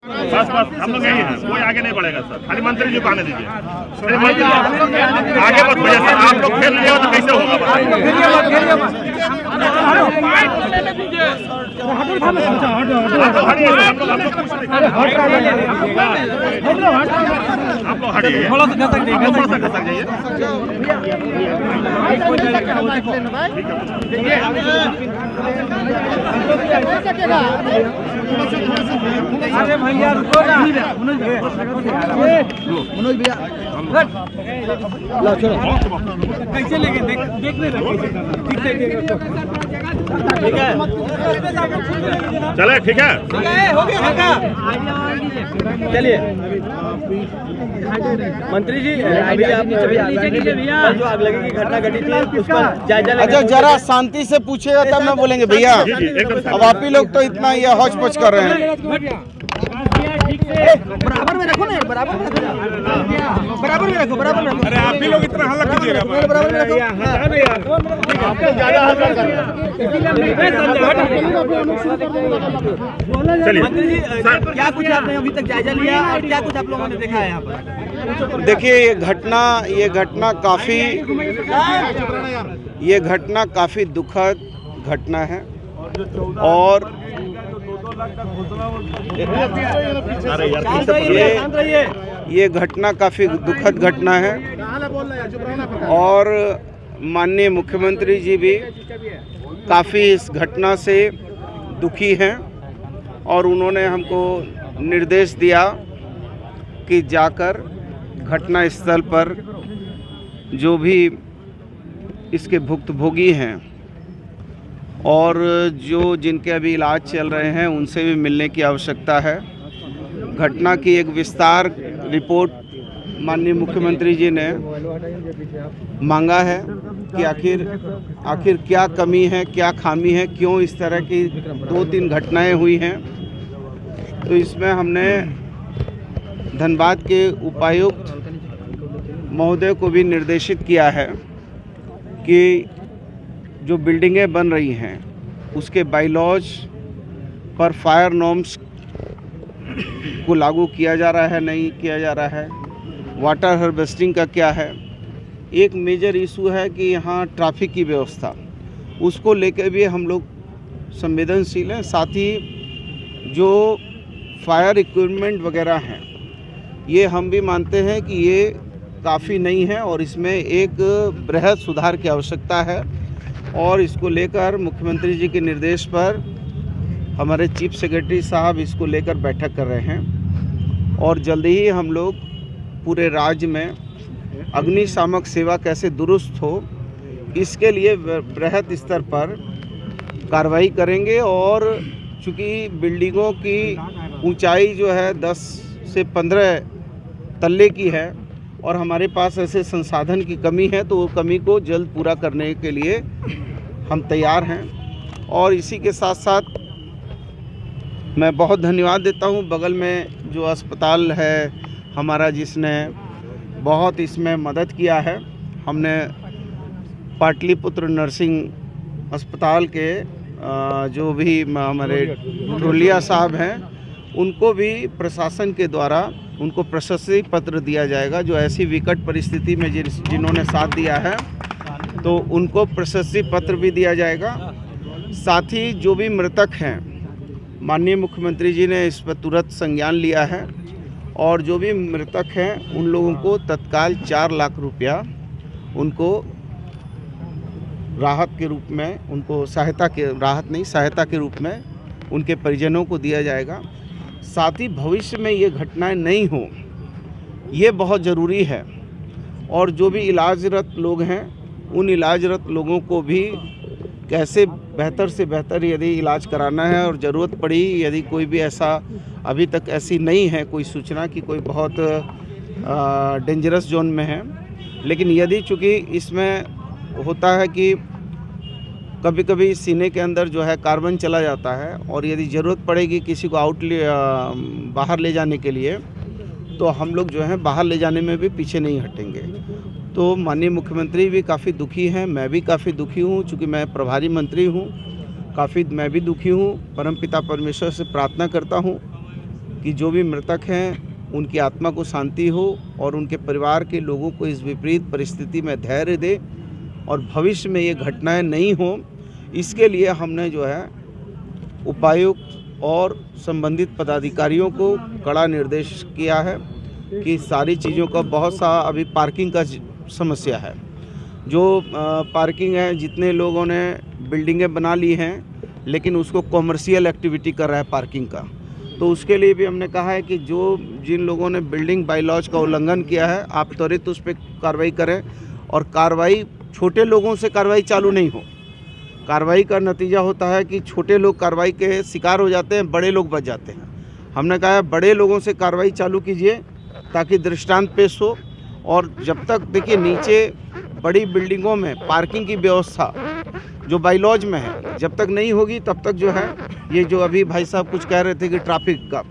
बस हम लोग यही हैं, कोई आगे नहीं बढ़ेगा सर, खाली मंत्री जी को आने दीजिए। आगे मत बढ़िए सर, आप लोग खेल लिए हो तो कैसे होगा बताइए। आप लोग हटिए, थोड़ा सा खसक जाइए। अरे भैया रुको ना, मनोज भैया कैसे लेके देखने लगे, ठीक है चले, ठीक है हो गया। चलिए मंत्री जी, अभी आप जो आग लगी की घटना घटी थी उसका जायजा। अच्छा जरा शांति से पूछिएगा तब ना बोलेंगे भैया। अब आप ही लोग तो इतना ये हौच पौच कर रहे हैं। बराबर में रखो ना, बराबर में रखो, बराबर में रखो, बराबर में रखो। अरे आप भी लोग इतना हल्ला कीजिएगा, बराबर में रखो। चलिए मंत्री जी, क्या कुछ आपने अभी तक जायजा लिया और क्या कुछ आप लोगों ने देखा है यहाँ पर? देखिए ये घटना काफी दुखद घटना है और ये घटना काफी दुखद घटना है और माननीय मुख्यमंत्री जी भी काफी इस घटना से दुखी हैं और उन्होंने हमको निर्देश दिया कि जाकर घटना स्थल पर जो भी इसके भुक्तभोगी हैं और जो जिनके अभी इलाज चल रहे हैं उनसे भी मिलने की आवश्यकता है। घटना की एक विस्तार रिपोर्ट माननीय मुख्यमंत्री जी ने मांगा है कि आखिर क्या कमी है, क्या खामी है, क्यों इस तरह की 2-3 घटनाएं हुई हैं। तो इसमें हमने धनबाद के उपायुक्त महोदय को भी निर्देशित किया है कि जो बिल्डिंगें बन रही हैं उसके बायलॉज पर फायर नॉर्म्स को लागू किया जा रहा है, नहीं किया जा रहा है, वाटर हार्वेस्टिंग का क्या है। एक मेजर इशू है कि यहाँ ट्रैफिक की व्यवस्था, उसको लेकर भी हम लोग संवेदनशील हैं। साथ ही जो फायर इक्विपमेंट वगैरह हैं ये हम भी मानते हैं कि ये काफ़ी नहीं है और इसमें एक बृहद सुधार की आवश्यकता है और इसको लेकर मुख्यमंत्री जी के निर्देश पर हमारे चीफ सेक्रेटरी साहब इसको लेकर बैठक कर रहे हैं और जल्दी ही हम लोग पूरे राज्य में अग्निशामक सेवा कैसे दुरुस्त हो इसके लिए बृहद स्तर पर कार्रवाई करेंगे। और चूँकि बिल्डिंगों की ऊंचाई जो है 10 से 15 तल्ले की है और हमारे पास ऐसे संसाधन की कमी है तो वो कमी को जल्द पूरा करने के लिए हम तैयार हैं। और इसी के साथ साथ मैं बहुत धन्यवाद देता हूं बगल में जो अस्पताल है हमारा, जिसने बहुत इसमें मदद किया है। हमने पाटलिपुत्र नर्सिंग अस्पताल के जो भी हमारे ट्रोलिया साहब हैं उनको भी प्रशासन के द्वारा उनको प्रशस्ति पत्र दिया जाएगा। जो ऐसी विकट परिस्थिति में जिन्होंने साथ दिया है तो उनको प्रशस्ति पत्र भी दिया जाएगा। साथ ही जो भी मृतक हैं माननीय मुख्यमंत्री जी ने इस पर तुरंत संज्ञान लिया है और जो भी मृतक हैं उन लोगों को तत्काल 4 लाख रुपया उनको राहत के रूप में, उनको सहायता के रूप में उनके परिजनों को दिया जाएगा। साथ ही भविष्य में ये घटनाएं नहीं हो ये बहुत ज़रूरी है और जो भी इलाजरत लोग हैं उन इलाजरत लोगों को भी कैसे बेहतर से बेहतर यदि इलाज कराना है और ज़रूरत पड़ी, यदि कोई भी ऐसा अभी तक ऐसी नहीं है कोई सूचना कि कोई बहुत डेंजरस जोन में है, लेकिन यदि चूँकि इसमें होता है कि कभी कभी सीने के अंदर जो है कार्बन चला जाता है और यदि ज़रूरत पड़ेगी किसी को बाहर ले जाने के लिए तो हम लोग जो है बाहर ले जाने में भी पीछे नहीं हटेंगे। तो माननीय मुख्यमंत्री भी काफ़ी दुखी हैं, मैं भी काफ़ी दुखी हूँ, चूँकि मैं प्रभारी मंत्री हूँ, मैं भी दुखी हूँ। परमपिता परमेश्वर से प्रार्थना करता हूँ कि जो भी मृतक हैं उनकी आत्मा को शांति हो और उनके परिवार के लोगों को इस विपरीत परिस्थिति में धैर्य दे और भविष्य में ये घटनाएं नहीं हो, इसके लिए हमने जो है उपायुक्त और संबंधित पदाधिकारियों को कड़ा निर्देश किया है कि सारी चीज़ों का बहुत सा अभी पार्किंग का समस्या है। जो पार्किंग है, जितने लोगों ने बिल्डिंगें बना ली हैं लेकिन उसको कॉमर्शियल एक्टिविटी कर रहा है पार्किंग का, तो उसके लिए भी हमने कहा है कि जिन लोगों ने बिल्डिंग बायलॉज का उल्लंघन किया है आप त्वरित उस पर कार्रवाई करें। और कार्रवाई छोटे लोगों से कार्रवाई चालू नहीं हो। कार्रवाई का नतीजा होता है कि छोटे लोग कार्रवाई के शिकार हो जाते हैं, बड़े लोग बच जाते हैं। हमने कहा है बड़े लोगों से कार्रवाई चालू कीजिए ताकि दृष्टांत पेश हो। और जब तक देखिए नीचे बड़ी बिल्डिंगों में पार्किंग की व्यवस्था जो बायलॉज में है जब तक नहीं होगी तब तक जो है ये जो अभी भाई साहब कुछ कह रहे थे कि ट्रैफिक का,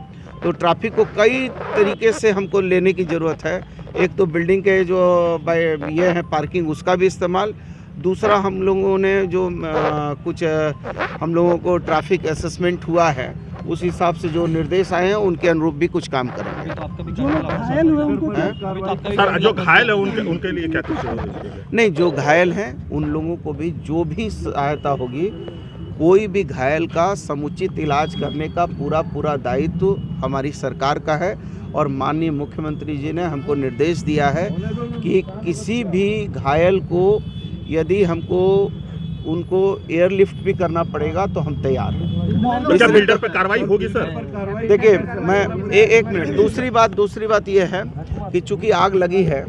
तो ट्रैफिक को कई तरीके से हमको लेने की ज़रूरत है। एक तो बिल्डिंग के जो ये है पार्किंग उसका भी इस्तेमाल, दूसरा हम लोगों ने जो कुछ हम लोगों को ट्रैफिक असेसमेंट हुआ है उस हिसाब से जो निर्देश आए हैं उनके अनुरूप भी कुछ काम करेंगे। सर जो घायल है उनके लिए क्या कुछ नहीं, जो घायल हैं उन लोगों को भी जो भी सहायता होगी, कोई भी घायल का समुचित इलाज करने का पूरा दायित्व हमारी सरकार का है। और माननीय मुख्यमंत्री जी ने हमको निर्देश दिया है कि किसी भी घायल को यदि हमको उनको एयरलिफ्ट भी करना पड़ेगा तो हम तैयार हैं। क्या बिल्डर पे कार्रवाई होगी सर? देखिए मैं एक मिनट, दूसरी बात यह है कि चूंकि आग लगी है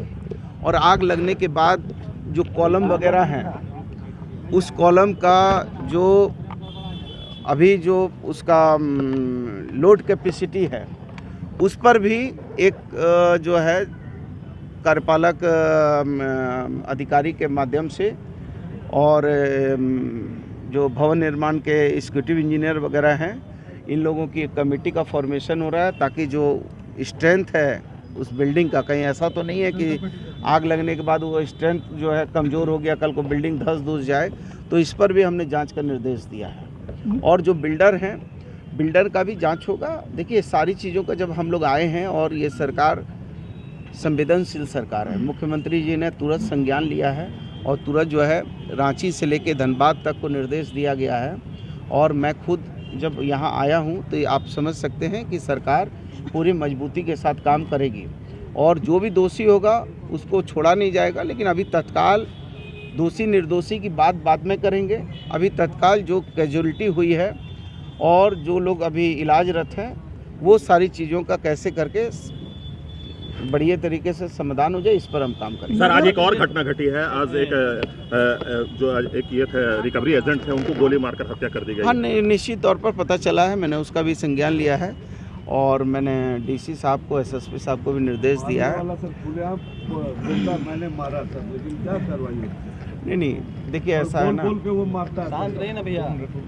और आग लगने के बाद जो कॉलम वगैरह हैं उस कॉलम का जो अभी जो उसका लोड कैपेसिटी है उस पर भी एक जो है कार्यपालक अधिकारी के माध्यम से और जो भवन निर्माण के एग्जीक्यूटिव इंजीनियर वगैरह हैं इन लोगों की एक कमेटी का फॉर्मेशन हो रहा है ताकि जो स्ट्रेंथ है उस बिल्डिंग का, कहीं ऐसा तो नहीं है कि आग लगने के बाद वो स्ट्रेंथ जो है कमज़ोर हो गया, कल को बिल्डिंग धंस जाए, तो इस पर भी हमने जांच का निर्देश दिया है। और जो बिल्डर हैं बिल्डर का भी जांच होगा। देखिए सारी चीज़ों का जब हम लोग आए हैं और ये सरकार संवेदनशील सरकार है, मुख्यमंत्री जी ने तुरंत संज्ञान लिया है और तुरंत जो है रांची से लेके धनबाद तक को निर्देश दिया गया है। और मैं खुद जब यहाँ आया हूँ तो आप समझ सकते हैं कि सरकार पूरी मजबूती के साथ काम करेगी और जो भी दोषी होगा उसको छोड़ा नहीं जाएगा। लेकिन अभी तत्काल दोषी निर्दोषी की बात बाद में करेंगे। अभी तत्काल जो कैजुअलिटी हुई है और जो लोग अभी इलाजरत हैं वो सारी चीज़ों का कैसे करके बढ़िया तरीके से समाधान हो जाए, इस पर हम काम करेंगे। सर आज एक और घटना घटी है। आज एक ये थे रिकवरी एजेंट थे, उनको गोली मारकर हत्या कर दी गई। हाँ, निश्चित तौर पर पता चला है, मैंने उसका भी संज्ञान लिया है और मैंने डीसी साहब को, एसएसपी साहब को भी निर्देश दिया है। मैंने मारा था लेकिन क्या कार्रवाई? नहीं, देखिए ऐसा है ना,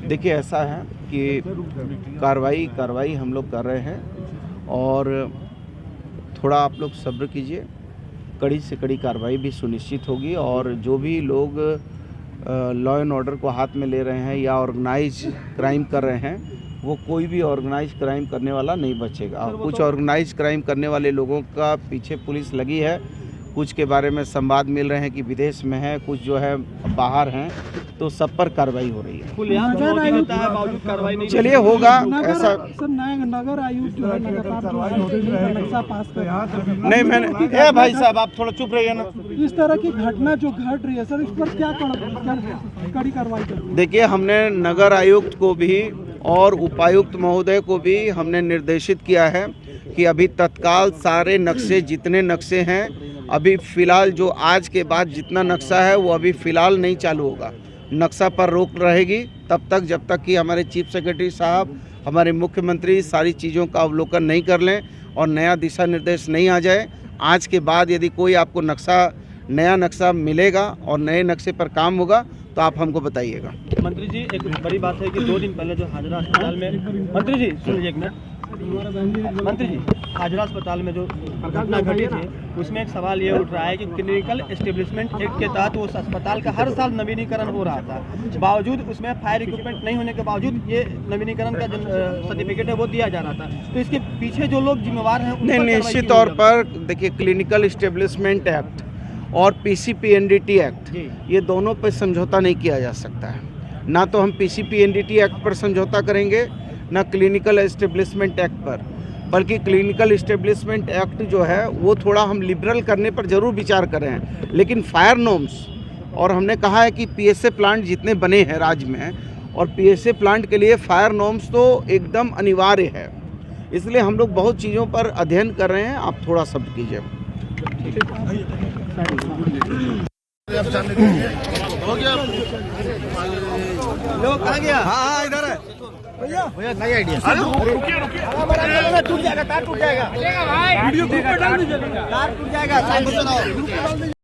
देखिए ऐसा है कि कार्रवाई हम लोग कर रहे हैं और थोड़ा आप लोग सब्र कीजिए, कड़ी से कड़ी कार्रवाई भी सुनिश्चित होगी। और जो भी लोग लॉ एंड ऑर्डर को हाथ में ले रहे हैं या ऑर्गेनाइज क्राइम कर रहे हैं, वो कोई भी ऑर्गेनाइज क्राइम करने वाला नहीं बचेगा। कुछ ऑर्गेनाइज क्राइम करने वाले लोगों का पीछे पुलिस लगी है, कुछ के बारे में संवाद मिल रहे हैं कि विदेश में है, कुछ जो है बाहर हैं, तो सब पर कार्रवाई हो रही है। चलिए होगा ऐसा। नगर आयुक्त जो है नक्शा पास कर नहीं, मैंने भाई साहब आप थोड़ा चुप रहिए ना। इस तरह की घटना जो घट रही है सर, इस पर क्या कड़ी कार्रवाई करेंगे? देखिए हमने नगर आयुक्त को भी और उपायुक्त महोदय को भी हमने निर्देशित किया है कि अभी तत्काल सारे नक्शे, जितने नक्शे हैं अभी फ़िलहाल, जो आज के बाद जितना नक्शा है वो अभी फ़िलहाल नहीं चालू होगा। नक्शा पर रोक रहेगी तब तक जब तक कि हमारे चीफ सेक्रेटरी साहब, हमारे मुख्यमंत्री सारी चीज़ों का अवलोकन नहीं कर लें और नया दिशा निर्देश नहीं आ जाए। आज के बाद यदि कोई आपको नया नक्शा मिलेगा और नए नक्शे पर काम होगा तो आप हमको बताइएगा। मंत्री जी, एक बड़ी बात है कि 2 दिन पहले जो हाजरा अस्पताल में, मंत्री जी सुनिए एक मिनट, मंत्री जी, हाजरा अस्पताल में जो घटना घटी थी उसमें एक सवाल ये उठ रहा है कि क्लिनिकल एस्टेब्लिशमेंट एक्ट के तहत उस अस्पताल का हर साल नवीनीकरण हो रहा था, बावजूद उसमें फायर इक्विपमेंट नहीं होने के बावजूद ये नवीनीकरण का जो सर्टिफिकेट है वो दिया जा रहा था। तो इसके पीछे जो लोग जिम्मेवार हैं नहीं, निश्चित तौर पर देखिए, क्लिनिकल एस्टेब्लिशमेंट एक्ट और पीसीपीएनडीटी एक्ट, ये दोनों पर समझौता नहीं किया जा सकता है। ना तो हम पीसीपीएनडीटी एक्ट पर समझौता करेंगे, ना क्लिनिकल एस्टेब्लिशमेंट एक्ट पर, बल्कि क्लिनिकल एस्टेब्लिशमेंट एक्ट जो है वो थोड़ा हम लिबरल करने पर ज़रूर विचार कर रहे हैं, लेकिन फायर नॉर्म्स, और हमने कहा है कि पीएसए प्लांट जितने बने हैं राज्य में, और पीएसए प्लांट के लिए फायर नॉर्म्स तो एकदम अनिवार्य है। इसलिए हम लोग बहुत चीज़ों पर अध्ययन कर रहे हैं, आप थोड़ा सब्र कीजिए। लोग कहाँ गया? हाँ इधर है भैया नई आइडिया टूट जाएगा, तार टूट जाएगा, वीडियो ग्रुप पे डाल दीजिए, तार टूट जाएगा।